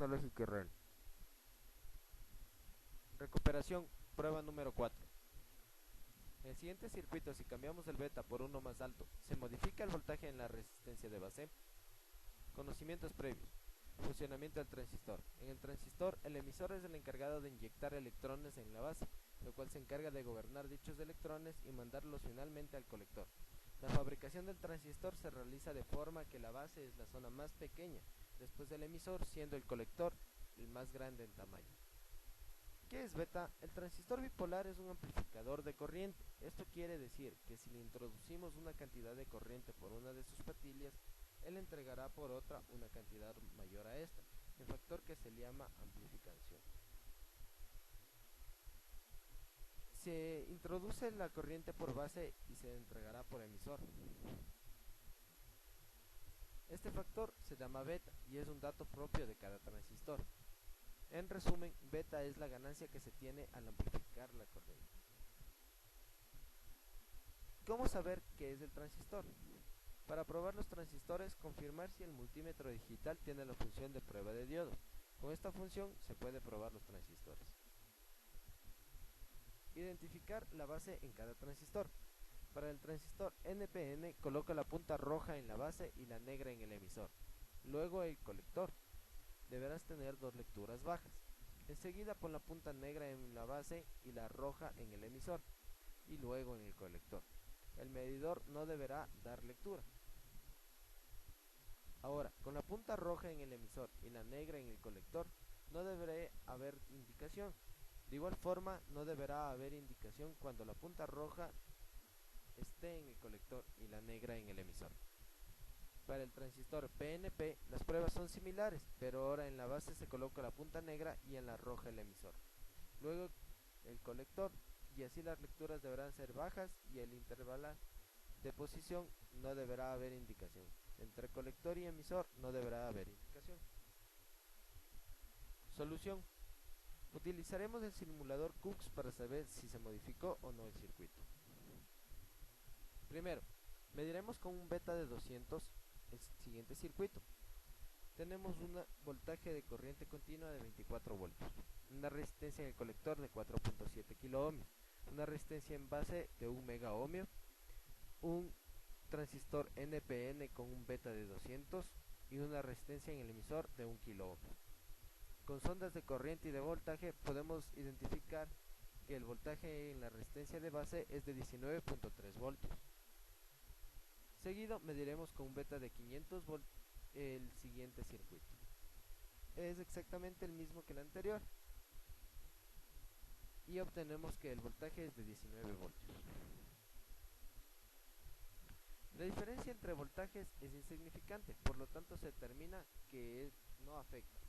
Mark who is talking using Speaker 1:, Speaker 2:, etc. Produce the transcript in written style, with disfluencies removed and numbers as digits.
Speaker 1: tecnológico y real. Recuperación, prueba número 4. En el siguiente circuito, si cambiamos el beta por uno más alto, ¿se modifica el voltaje en la resistencia de base? Conocimientos previos. Funcionamiento del transistor. En el transistor, el emisor es el encargado de inyectar electrones en la base, lo cual se encarga de gobernar dichos electrones y mandarlos finalmente al colector. La fabricación del transistor se realiza de forma que la base es la zona más pequeña, después del emisor, siendo el colector el más grande en tamaño. ¿Qué es beta? El transistor bipolar es un amplificador de corriente. Esto quiere decir que si le introducimos una cantidad de corriente por una de sus patillas, él entregará por otra una cantidad mayor a esta, el factor que se le llama amplificación. Se introduce la corriente por base y se entregará por emisor. Este factor se llama beta y es un dato propio de cada transistor. En resumen, beta es la ganancia que se tiene al amplificar la corriente. ¿Cómo saber qué es el transistor? Para probar los transistores, confirmar si el multímetro digital tiene la función de prueba de diodos. Con esta función se puede probar los transistores. Identificar la base en cada transistor. Para el transistor NPN, coloca la punta roja en la base y la negra en el emisor. Luego el colector. Deberás tener dos lecturas bajas. Enseguida pon la punta negra en la base y la roja en el emisor, y luego en el colector. El medidor no deberá dar lectura. Ahora, con la punta roja en el emisor y la negra en el colector, no deberá haber indicación. De igual forma, no deberá haber indicación cuando la punta roja esté en el colector y la negra en el emisor. Para el transistor PNP, las pruebas son similares, pero ahora en la base se coloca la punta negra y en la roja el emisor. Luego el colector, y así las lecturas deberán ser bajas y el intervalo de posición no deberá haber indicación. Entre colector y emisor no deberá haber indicación. Solución. Utilizaremos el simulador Cooks para saber si se modificó o no el circuito. Primero, mediremos con un beta de 200 el siguiente circuito. Tenemos un voltaje de corriente continua de 24 voltios, una resistencia en el colector de 4.7 kiloohmios, una resistencia en base de 1 megaohmio, un transistor NPN con un beta de 200 y una resistencia en el emisor de 1 kiloohmio. Con sondas de corriente y de voltaje podemos identificar que el voltaje en la resistencia de base es de 19.3 voltios. Seguido mediremos con un beta de 500 voltios el siguiente circuito. Es exactamente el mismo que el anterior y obtenemos que el voltaje es de 19 voltios. La diferencia entre voltajes es insignificante, por lo tanto se determina que no afecta.